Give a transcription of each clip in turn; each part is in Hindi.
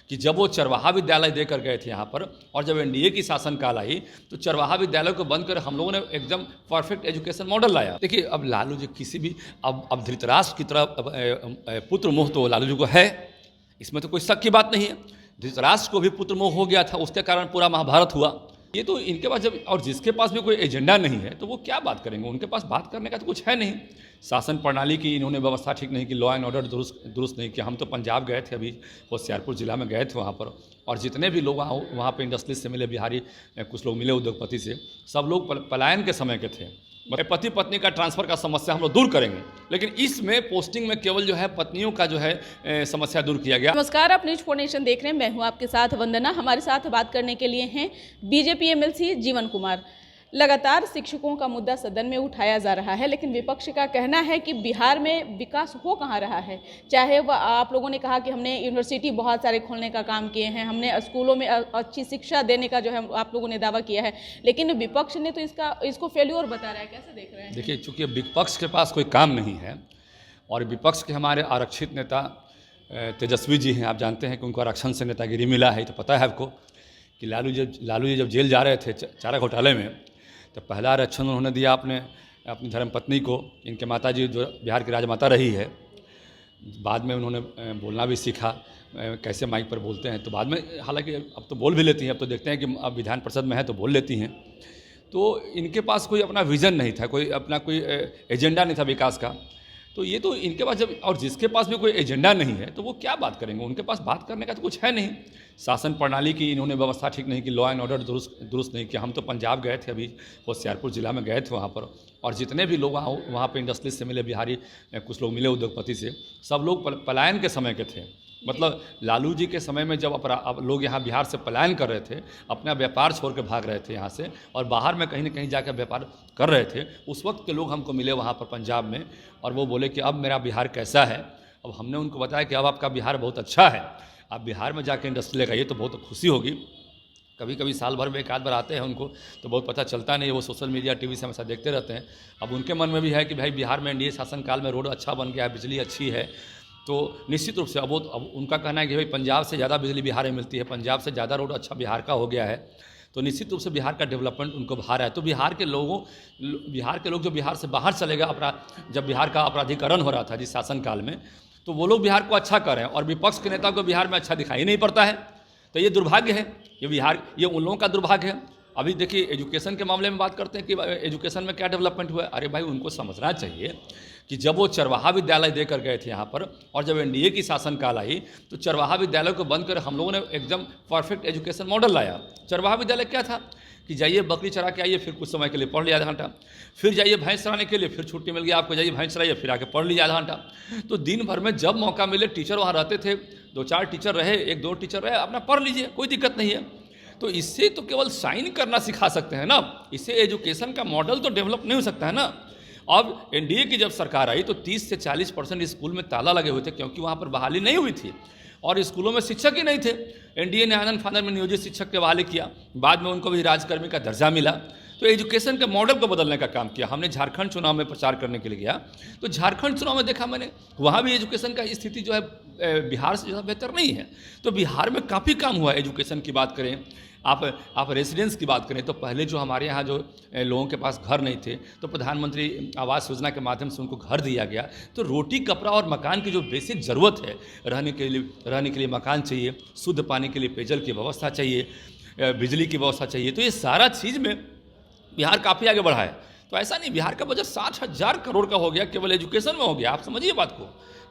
कि जब वो चरवाहा विद्यालय देकर गए थे यहाँ पर, और जब एनडीए की शासनकाल आई तो चरवाहा विद्यालय को बंद कर हम लोगों ने एकदम परफेक्ट एजुकेशन मॉडल लाया। देखिए, अब लालू जी किसी भी अब धृतराष्ट्र की तरह पुत्र मोह तो लालू जी को है, इसमें तो कोई शक की बात नहीं है। धृतराष्ट्र को भी पुत्र मोह हो गया था, उसके कारण पूरा महाभारत हुआ। ये तो इनके पास जब, और जिसके पास भी कोई एजेंडा नहीं है तो वो क्या बात करेंगे, उनके पास बात करने का तो कुछ है नहीं। शासन प्रणाली की इन्होंने व्यवस्था ठीक नहीं की, लॉ एंड ऑर्डर दुरुस्त नहीं किया। हम तो पंजाब गए थे, अभी होशियारपुर जिला में गए थे वहाँ पर, और जितने भी लोग वहाँ पे इंडस्ट्रियलिस्ट से मिले, बिहारी कुछ लोग मिले, उद्योगपति से, सब लोग पलायन के समय के थे। पति पत्नी का ट्रांसफ़र का समस्या हम लोग दूर करेंगे, लेकिन इसमें पोस्टिंग में केवल जो है पत्नियों का जो है समस्या दूर किया गया। नमस्कार, आप न्यूज 4 नेशन देख रहे हैं। मैं हूं आपके साथ वंदना। हमारे साथ बात करने के लिए हैं बीजेपी एमएलसी जीवन कुमार। लगातार शिक्षकों का मुद्दा सदन में उठाया जा रहा है, लेकिन विपक्ष का कहना है कि बिहार में विकास हो कहाँ रहा है। चाहे वह आप लोगों ने कहा कि हमने यूनिवर्सिटी बहुत सारे खोलने का काम किए हैं, हमने स्कूलों में अच्छी शिक्षा देने का जो है आप लोगों ने दावा किया है, लेकिन विपक्ष ने तो इसको फेल्योर बता रहा है। कैसे देख रहे हैं? देखिए, चूँकि विपक्ष के पास कोई काम नहीं है, और विपक्ष के हमारे आरक्षित नेता तेजस्वी जी हैं, आप जानते हैं कि उनको आरक्षण से नेतागिरी मिला है। तो पता है आपको कि लालू जी जब जेल जा रहे थे चारा घोटाले में, तो पहला आरक्षण उन्होंने दिया अपनी धर्मपत्नी को। इनके माताजी जो बिहार की राजमाता रही है, बाद में उन्होंने बोलना भी सीखा, कैसे माइक पर बोलते हैं। तो बाद में, हालांकि अब तो बोल भी लेती हैं, अब तो देखते हैं कि अब विधान परिषद में है तो बोल लेती हैं। तो इनके पास कोई अपना विज़न नहीं था, कोई एजेंडा नहीं था विकास का। तो ये तो इनके पास जब, और जिसके पास भी कोई एजेंडा नहीं है तो वो क्या बात करेंगे, उनके पास बात करने का तो कुछ है नहीं। शासन प्रणाली की इन्होंने व्यवस्था ठीक नहीं की, लॉ एंड ऑर्डर दुरुस्त नहीं किया। हम तो पंजाब गए थे, अभी होशियारपुर जिला में गए थे वहाँ पर, और जितने भी लोग वहाँ पे इंडस्ट्रियलिस्ट से मिले, बिहारी कुछ लोग मिले, उद्योगपति से, सब लोग पलायन के समय के थे। मतलब लालू जी के समय में जब लोग यहाँ बिहार से पलायन कर रहे थे, अपना व्यापार छोड़ के भाग रहे थे यहाँ से, और बाहर में कहीं ना कहीं जाकर व्यापार कर रहे थे, उस वक्त के लोग हमको मिले वहाँ पर पंजाब में, और वो बोले कि अब मेरा बिहार कैसा है। अब हमने उनको बताया कि अब आपका बिहार बहुत अच्छा है, आप बिहार में जाकर इंडस्ट्री लगाइए तो बहुत खुशी होगी। कभी कभी साल भर में एक आध बार आते हैं उनको, तो बहुत पता चलता नहीं है, वो सोशल मीडिया टीवी से हमेशा देखते रहते हैं। अब उनके मन में भी है कि भाई बिहार में एनडीए शासनकाल में रोड अच्छा बन गया है, बिजली अच्छी है, तो निश्चित रूप से अब उनका कहना है कि भाई पंजाब से ज़्यादा बिजली बिहार में मिलती है, पंजाब से ज़्यादा रोड अच्छा बिहार का हो गया है, तो निश्चित रूप से बिहार का डेवलपमेंट उनको भा रहा है। तो बिहार के लोग जो बिहार से बाहर चले गए, जब बिहार का अपराधीकरण हो रहा था जिस शासनकाल में, तो वो लोग बिहार को अच्छा कर रहे हैं, और विपक्ष के नेता को बिहार में अच्छा दिखाई नहीं पड़ता है। तो ये दुर्भाग्य है, ये उन लोगों का दुर्भाग्य है। अभी देखिए, एजुकेशन के मामले में बात करते हैं कि एजुकेशन में क्या डेवलपमेंट हुआ है। अरे भाई, उनको समझना चाहिए कि जब वो चरवाहा विद्यालय देकर गए थे यहाँ पर, और जब एनडीए की शासनकाल आई तो चरवाहा विद्यालय को बंद कर हम लोगों ने एकदम परफेक्ट एजुकेशन मॉडल लाया। चरवाहा विद्यालय क्या था कि जाइए बकरी चरा के आइए, फिर कुछ समय के लिए पढ़ लिया आधा घंटा, फिर जाइए भैंस चराने के लिए, फिर छुट्टी मिल गया आपको, जाइए भैंस चराइए, फिर आके पढ़ लीजिए आधा घंटा। तो दिन भर में जब मौका मिले, टीचर वहाँ रहते थे, 2-4 टीचर रहे, 1-2 टीचर रहे, अपना पढ़ लीजिए, कोई दिक्कत नहीं है। तो इससे तो केवल साइन करना सिखा सकते हैं ना, इससे एजुकेशन का मॉडल तो डेवलप नहीं हो सकता है ना। अब एनडीए की जब सरकार आई तो 30 से 40% स्कूल में ताला लगे हुए थे, क्योंकि वहाँ पर बहाली नहीं हुई थी और स्कूलों में शिक्षक ही नहीं थे। एनडीए ने आनंद फानंद में नियोजित शिक्षक के बहाली किया, बाद में उनको भी राजकर्मी का दर्जा मिला। तो एजुकेशन के मॉडल को बदलने का काम किया। हमने झारखंड चुनाव में प्रचार करने के लिए गया, तो झारखंड चुनाव में देखा मैंने, वहाँ भी एजुकेशन का स्थिति जो है बिहार से ज़्यादा बेहतर नहीं है। तो बिहार में काफ़ी काम हुआ है। एजुकेशन की बात करें, आप रेसिडेंस की बात करें, तो पहले जो हमारे यहाँ जो लोगों के पास घर नहीं थे, तो प्रधानमंत्री आवास योजना के माध्यम से उनको घर दिया गया। तो रोटी, कपड़ा और मकान की जो बेसिक ज़रूरत है, रहने के लिए मकान चाहिए, शुद्ध पानी के लिए पेयजल की व्यवस्था चाहिए, बिजली की व्यवस्था चाहिए, तो ये सारा चीज़ में बिहार काफ़ी आगे बढ़ा है। तो ऐसा नहीं, बिहार का बजट 60,000 करोड़ का हो गया, केवल एजुकेशन में हो गया। आप समझिए बात को,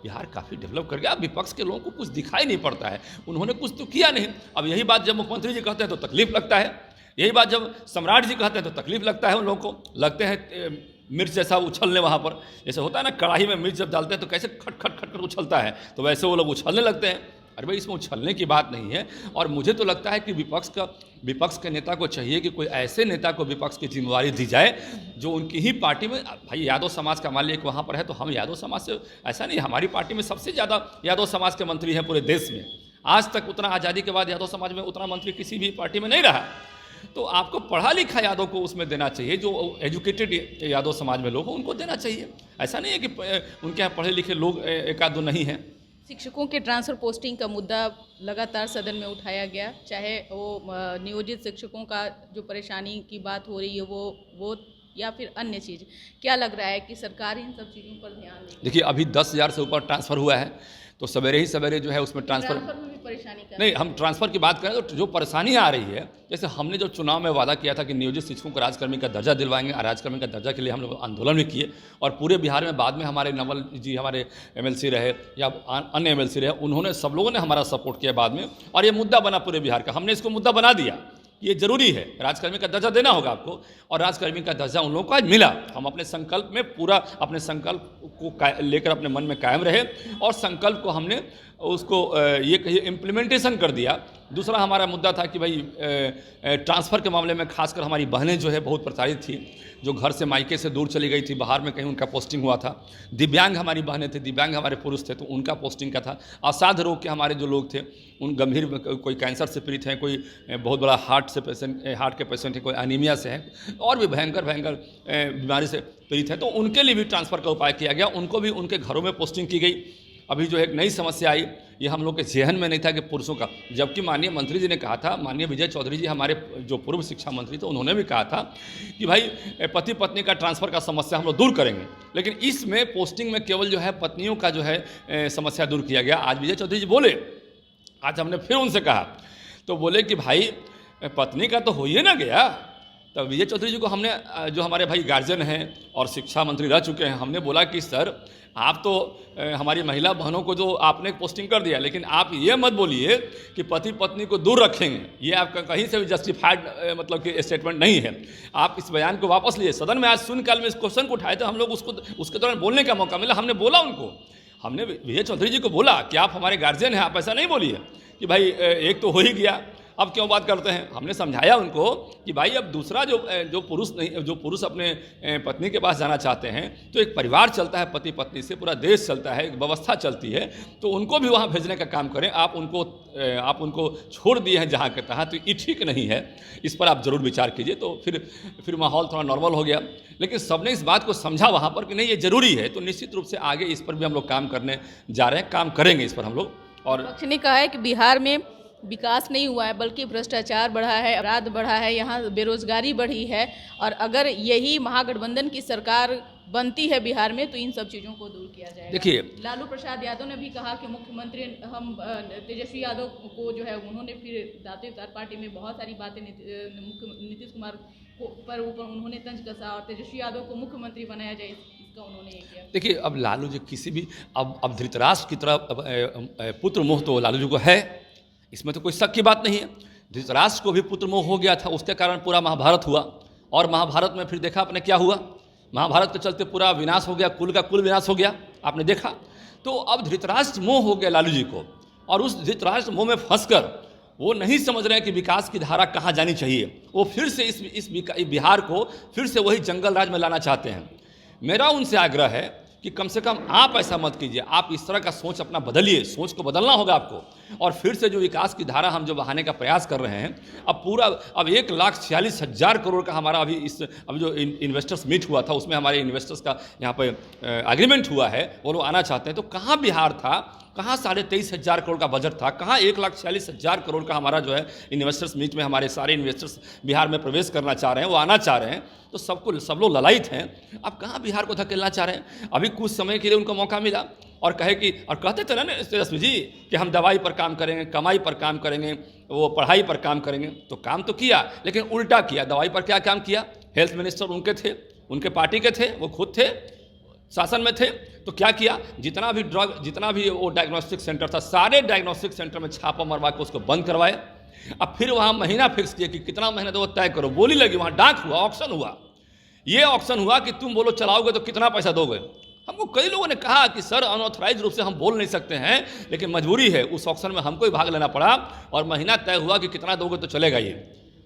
बिहार काफ़ी डेवलप कर गया। विपक्ष के लोगों को कुछ दिखाई नहीं पड़ता है, उन्होंने कुछ तो किया नहीं। अब यही बात जब मुख्यमंत्री जी कहते हैं तो तकलीफ लगता है, यही बात जब सम्राट जी कहते हैं तो तकलीफ लगता है। उन लोगों को लगते हैं मिर्च जैसा उछलने, वहाँ पर जैसे होता है ना, कढ़ाई में मिर्च जब डालते हैं तो कैसे खट खट खट कर उछलता है, तो वैसे वो लोग उछलने लगते हैं। अरे भाई, इसमें उछलने की बात नहीं है। और मुझे तो लगता है कि विपक्ष के नेता को चाहिए कि कोई ऐसे नेता को विपक्ष की जिम्मेवारी दी जाए जो उनकी ही पार्टी में, भाई यादव समाज का मान लिया वहाँ पर है, तो हम यादव समाज से, ऐसा नहीं, हमारी पार्टी में सबसे ज़्यादा यादव समाज के मंत्री हैं पूरे देश में। आज तक उतना, आज़ादी के बाद यादव समाज में उतना मंत्री किसी भी पार्टी में नहीं रहा। तो आपको पढ़ा लिखा यादव को उसमें देना चाहिए, जो एजुकेटेड यादव समाज में लोग हैं उनको देना चाहिए। ऐसा नहीं है कि उनके यहाँ पढ़े लिखे लोग एक आध दो नहीं हैं। शिक्षकों के ट्रांसफ़र पोस्टिंग का मुद्दा लगातार सदन में उठाया गया, चाहे वो नियोजित शिक्षकों का जो परेशानी की बात हो रही है वो या फिर अन्य चीज़। क्या लग रहा है कि सरकार इन सब चीज़ों पर ध्यान देगी? देखिए, अभी 10,000 से ऊपर ट्रांसफ़र हुआ है, तो सवेरे ही सवेरे जो है उसमें ट्रांसफ़र में भी परेशानी कर नहीं, हम ट्रांसफ़र की बात करें तो जो परेशानी आ रही है, जैसे हमने जो चुनाव में वादा किया था कि नियोजित शिक्षकों को राजकर्मी का दर्जा दिलवाएंगे, राजकर्मी का दर्जा के लिए हम लोग आंदोलन भी किए और पूरे बिहार में बाद में हमारे नवल जी हमारे एमएलसी रहे या अन्य एमएलसी रहे, उन्होंने सब लोगों ने हमारा सपोर्ट किया बाद में और ये मुद्दा बना पूरे बिहार का। हमने इसको मुद्दा बना दिया, ये जरूरी है, राजकर्मी का दर्जा देना होगा आपको और राजकर्मी का दर्जा उन लोगों को आज मिला। हम अपने संकल्प में पूरा अपने संकल्प को लेकर अपने मन में कायम रहे और संकल्प को हमने उसको ये कहिए इम्प्लीमेंटेशन कर दिया। दूसरा हमारा मुद्दा था कि भाई ट्रांसफ़र के मामले में खासकर हमारी बहनें जो है बहुत प्रताड़ित थी, जो घर से मायके से दूर चली गई थी, बाहर में कहीं उनका पोस्टिंग हुआ था। दिव्यांग हमारी बहनें थे, दिव्यांग हमारे पुरुष थे, तो उनका पोस्टिंग का था। असाध्य रोग के हमारे जो लोग थे, उन गंभीर कोई कैंसर से पीड़ित हैं, कोई बहुत बड़ा हार्ट के पेशेंट है, कोई एनीमिया से है और भी भयंकर बीमारी से पीड़ित है, तो उनके लिए भी ट्रांसफ़र का उपाय किया गया। उनको भी उनके घरों में पोस्टिंग की गई। अभी जो एक नई समस्या आई, ये हम लोग के जेहन में नहीं था कि पुरुषों का, जबकि माननीय मंत्री जी ने कहा था, माननीय विजय चौधरी जी हमारे जो पूर्व शिक्षा मंत्री थे, उन्होंने भी कहा था कि भाई पति पत्नी का ट्रांसफ़र का समस्या हम लोग दूर करेंगे, लेकिन इसमें पोस्टिंग में केवल जो है पत्नियों का जो है समस्या दूर किया गया। आज विजय चौधरी जी बोले, आज हमने फिर उनसे कहा तो बोले कि भाई पत्नी का तो हो ही ना गया। तब विजय चौधरी जी को हमने, जो हमारे भाई गार्जियन हैं और शिक्षा मंत्री रह चुके हैं, हमने बोला कि सर आप तो हमारी महिला बहनों को जो आपने पोस्टिंग कर दिया, लेकिन आप ये मत बोलिए कि पति पत्नी को दूर रखेंगे, ये आपका कहीं से भी जस्टिफाइड मतलब कि स्टेटमेंट नहीं है। आप इस बयान को वापस लिए। सदन में आज शून्यकाल में इस क्वेश्चन को उठाए तो हम लोग उसके दौरान बोलने का मौका मिला। हमने बोला उनको, हमने विजय चौधरी जी को बोला कि आप हमारे गार्जियन हैं, आप ऐसा नहीं बोलिए कि भाई एक तो हो ही गया, अब क्यों बात करते हैं। हमने समझाया उनको कि भाई अब दूसरा जो पुरुष अपने पत्नी के पास जाना चाहते हैं तो एक परिवार चलता है, पति पत्नी से पूरा देश चलता है, एक व्यवस्था चलती है, तो उनको भी वहाँ भेजने का काम करें। आप उनको छोड़ दिए हैं जहाँ के तहाँ, तो ये ठीक नहीं है। इस पर आप ज़रूर विचार कीजिए। तो फिर माहौल थोड़ा नॉर्मल हो गया, लेकिन सबने इस बात को समझा वहाँ पर कि नहीं ये ज़रूरी है। तो निश्चित रूप से आगे इस पर भी हम लोग काम करने जा रहे हैं, काम करेंगे इस पर हम लोग। और विपक्ष ने कहा है कि बिहार में विकास नहीं हुआ है, बल्कि भ्रष्टाचार बढ़ा है, अपराध बढ़ा है, यहाँ बेरोजगारी बढ़ी है, और अगर यही महागठबंधन की सरकार बनती है बिहार में तो इन सब चीज़ों को दूर किया जाएगा। देखिए, लालू प्रसाद यादव ने भी कहा कि मुख्यमंत्री हम तेजस्वी यादव को जो है उन्होंने फिर जातीय पार्टी में बहुत सारी बातें नीतीश कुमार पर ऊपर उन्होंने तंज कसा और तेजस्वी यादव को मुख्यमंत्री बनाया जाए, इसका उन्होंने ये किया। देखिए, अब लालू जी किसी भी अब धृतराष्ट्र की तरह पुत्र मोह तो लालू जी को है, इसमें तो कोई शक की बात नहीं है। धृतराष्ट्र को भी पुत्र मोह हो गया था, उसके कारण पूरा महाभारत हुआ और महाभारत में फिर देखा आपने क्या हुआ। महाभारत के चलते पूरा विनाश हो गया, कुल का कुल विनाश हो गया, आपने देखा। तो अब धृतराष्ट्र मोह हो गया लालू जी को, और उस धृतराष्ट्र मोह में फंसकर वो नहीं समझ रहे हैं कि विकास की धारा कहाँ जानी चाहिए। वो फिर से इस बिहार को फिर से वही जंगल राज में लाना चाहते हैं। मेरा उनसे आग्रह है कि कम से कम आप ऐसा मत कीजिए, आप इस तरह का सोच अपना बदलिए, सोच को बदलना होगा आपको। और फिर से जो विकास की धारा हम जो बहाने का प्रयास कर रहे हैं, अब 1,46,000 करोड़ का हमारा अभी जो इन्वेस्टर्स मीट हुआ था उसमें हमारे इन्वेस्टर्स का यहाँ पे एग्रीमेंट हुआ है, वो लोग आना चाहते हैं। तो कहाँ बिहार था, कहाँ 23,500 करोड़ का बजट था, कहाँ 1,46,000 करोड़ का हमारा जो है इन्वेस्टर्स मीट में हमारे सारे इन्वेस्टर्स बिहार में प्रवेश करना चाह रहे हैं, वो आना चाह रहे हैं। तो सब लोग ललायित हैं। अब कहाँ बिहार को धकेलना चाह रहे हैं। अभी कुछ समय के लिए उनको मौका मिला और कहते थे ना तेजस्वी जी कि हम दवाई पर काम करेंगे, कमाई पर काम करेंगे, वो पढ़ाई पर काम करेंगे। तो काम तो किया, लेकिन उल्टा किया। दवाई पर क्या काम किया, हेल्थ मिनिस्टर उनके थे, उनके पार्टी के थे, वो खुद थे शासन में थे। तो क्या किया, जितना भी वो डायग्नोस्टिक सेंटर था, सारे डायग्नोस्टिक सेंटर में छापा मरवा के उसको बंद करवाए। अब फिर वहाँ महीना फिक्स किया कि कितना महीना तो वो तय करो। बोली लगी, वहाँ डाक हुआ, ऑक्शन हुआ। ये ऑक्शन हुआ कि तुम बोलो चलाओगे तो कितना पैसा दोगे। हमको कई लोगों ने कहा कि सर अनऑथराइज रूप से हम बोल नहीं सकते हैं, लेकिन मजबूरी है, उस ऑक्शन में हमको ही भाग लेना पड़ा और महीना तय हुआ कि कितना दोगे तो चलेगा ये।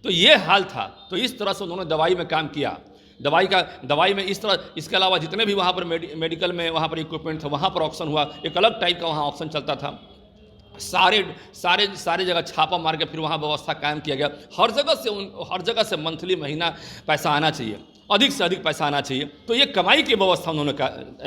तो ये हाल था। तो इस तरह से उन्होंने दवाई में काम किया। दवाई में इस तरह, इसके अलावा जितने भी वहाँ पर मेडिकल में वहाँ पर इक्विपमेंट था, वहाँ पर ऑक्शन हुआ। एक अलग टाइप का वहाँ ऑक्शन चलता था। सारे जगह छापा मार के फिर वहाँ व्यवस्था कायम किया गया। हर जगह से मंथली महीना पैसा आना चाहिए। अधिक से अधिक पैसा आना चाहिए। तो ये कमाई की व्यवस्था उन्होंने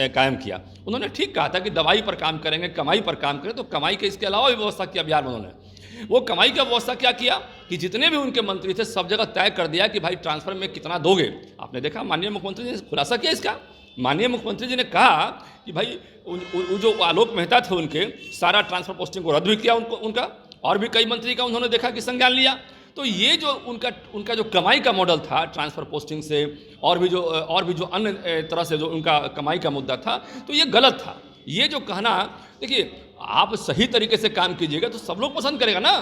कायम किया। उन्होंने ठीक कहा था कि दवाई पर काम करेंगे, कमाई पर काम करें, तो कमाई के इसके अलावा भी व्यवस्था किया बिहार में उन्होंने। वो कमाई का व्यवस्था क्या किया कि जितने भी उनके मंत्री थे सब जगह तय कर दिया कि भाई ट्रांसफर में कितना दोगे। आपने देखा माननीय मुख्यमंत्री जी ने खुलासा किया इसका। माननीय मुख्यमंत्री जी ने कहा कि भाई जो आलोक मेहता थे उनके सारा ट्रांसफर पोस्टिंग को रद्द भी किया उनका, और भी कई मंत्री का उन्होंने देखा कि संज्ञान लिया। तो ये जो उनका जो कमाई का मॉडल था ट्रांसफर पोस्टिंग से और भी जो अन्य तरह से जो उनका कमाई का मुद्दा था, तो ये गलत था। ये जो कहना, देखिए आप सही तरीके से काम कीजिएगा तो सब लोग पसंद करेगा ना।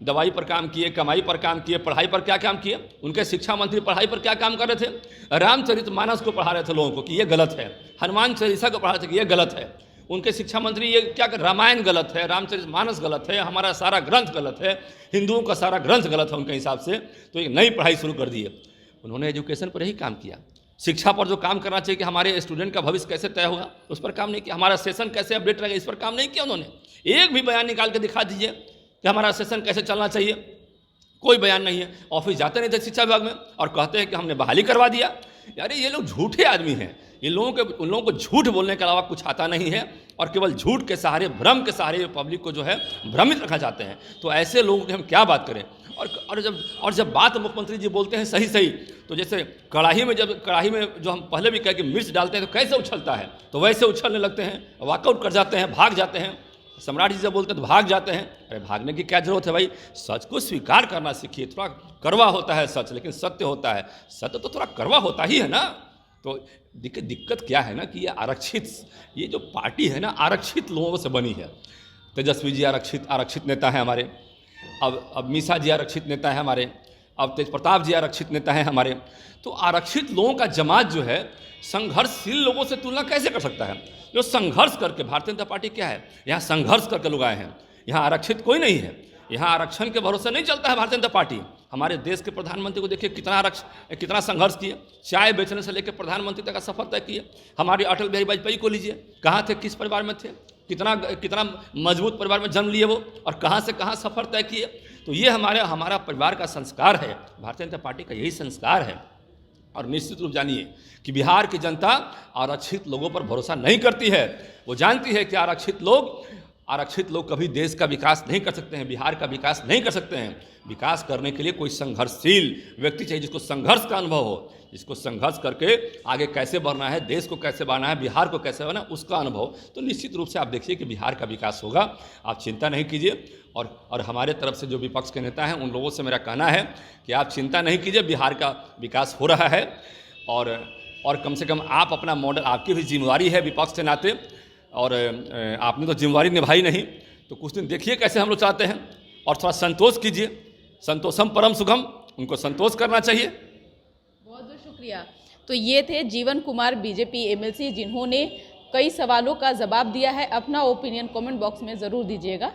दवाई पर काम किए, कमाई पर काम किए, पढ़ाई पर क्या काम किए? उनके शिक्षा मंत्री पढ़ाई पर क्या काम कर रहे थे? रामचरितमानस को पढ़ा रहे थे लोगों को कि ये गलत है, हनुमान चालीसा को पढ़ा रहे थे कि ये गलत है। उनके शिक्षा मंत्री ये क्या कर, रामायण गलत है, रामचरितमानस गलत है, हमारा सारा ग्रंथ गलत है, हिंदुओं का सारा ग्रंथ गलत है उनके हिसाब से। तो एक नई पढ़ाई शुरू कर दी है। उन्होंने एजुकेशन पर ही काम किया, शिक्षा पर जो काम करना चाहिए कि हमारे स्टूडेंट का भविष्य कैसे तय होगा उस पर काम नहीं किया, हमारा सेशन कैसे अपडेट रहेगा इस पर काम नहीं किया उन्होंने। एक भी बयान निकाल के दिखा दीजिए कि हमारा सेशन कैसे चलना चाहिए, कोई बयान नहीं है। ऑफिस जाते नहीं थे शिक्षा विभाग में और कहते हैं कि हमने बहाली करवा दिया। यार ये लोग झूठे आदमी हैं। उन लोगों को झूठ बोलने के अलावा कुछ आता नहीं है और केवल झूठ के सहारे, भ्रम के सहारे पब्लिक को जो है भ्रमित रखना चाहते हैं। तो ऐसे लोगों की हम क्या बात करें। और जब बात मुख्यमंत्री जी बोलते हैं सही, तो जैसे कढ़ाई में जो हम पहले भी कहे कि मिर्च डालते हैं तो कैसे उछलता है, तो वैसे उछलने लगते हैं, वॉकआउट कर जाते हैं, भाग जाते हैं। सम्राट जी जब बोलते हैं तो भाग जाते हैं। अरे भागने की क्या जरूरत है भाई, सच को स्वीकार करना सीखिए। थोड़ा कड़वा होता है सच, लेकिन सत्य होता है। सत्य तो थोड़ा कड़वा होता ही है ना। तो दिक्कत क्या है ना कि ये जो पार्टी है ना आरक्षित लोगों से बनी है। तेजस्वी जी आरक्षित नेता हैं हमारे, अब मीसा जी आरक्षित नेता है हमारे, अब तेज प्रताप जी आरक्षित नेता हैं हमारे। तो आरक्षित लोगों का जमात जो है संघर्षशील लोगों से तुलना कैसे कर सकता है? जो संघर्ष करके, भारतीय जनता पार्टी क्या है, यहाँ संघर्ष करके लोग आए हैं। यहाँ आरक्षित कोई नहीं है, यहाँ आरक्षण के भरोसे नहीं चलता है भारतीय जनता पार्टी। हमारे देश के प्रधानमंत्री को देखिए कितना संघर्ष किए, चाय बेचने से लेकर प्रधानमंत्री तक का सफर तय किए। हमारे अटल बिहारी वाजपेयी को लीजिए, कहाँ थे, किस परिवार में थे, कितना मजबूत परिवार में जन्म लिए वो, और कहाँ से कहाँ सफर तय किए। तो ये हमारा परिवार का संस्कार है, भारतीय जनता पार्टी का यही संस्कार है। और निश्चित रूप जानिए कि बिहार की जनता आरक्षित लोगों पर भरोसा नहीं करती है। वो जानती है कि आरक्षित लोग कभी देश का विकास नहीं कर सकते हैं, बिहार का विकास नहीं कर सकते हैं। विकास करने के लिए कोई संघर्षशील व्यक्ति चाहिए, जिसको संघर्ष का अनुभव हो, जिसको संघर्ष करके आगे कैसे बढ़ना है, देश को कैसे बढ़ना है, बिहार को कैसे बढ़ना है, उसका अनुभव। तो निश्चित रूप से आप देखिए कि बिहार का विकास होगा, आप चिंता नहीं कीजिए। और हमारे तरफ से जो विपक्ष के नेता हैं उन लोगों से मेरा कहना है कि आप चिंता नहीं कीजिए, बिहार का विकास हो रहा है। और कम से कम आप अपना मॉडल, आपकी भी जिम्मेदारी है विपक्ष के नाते, और आपने तो जिम्मेदारी निभाई नहीं, तो कुछ दिन देखिए कैसे हम लोग चाहते हैं, और थोड़ा संतोष कीजिए। संतोषम परम सुखम, उनको संतोष करना चाहिए। बहुत बहुत शुक्रिया। तो ये थे जीवन कुमार बीजेपी एमएलसी, जिन्होंने कई सवालों का जवाब दिया है। अपना ओपिनियन कमेंट बॉक्स में ज़रूर दीजिएगा।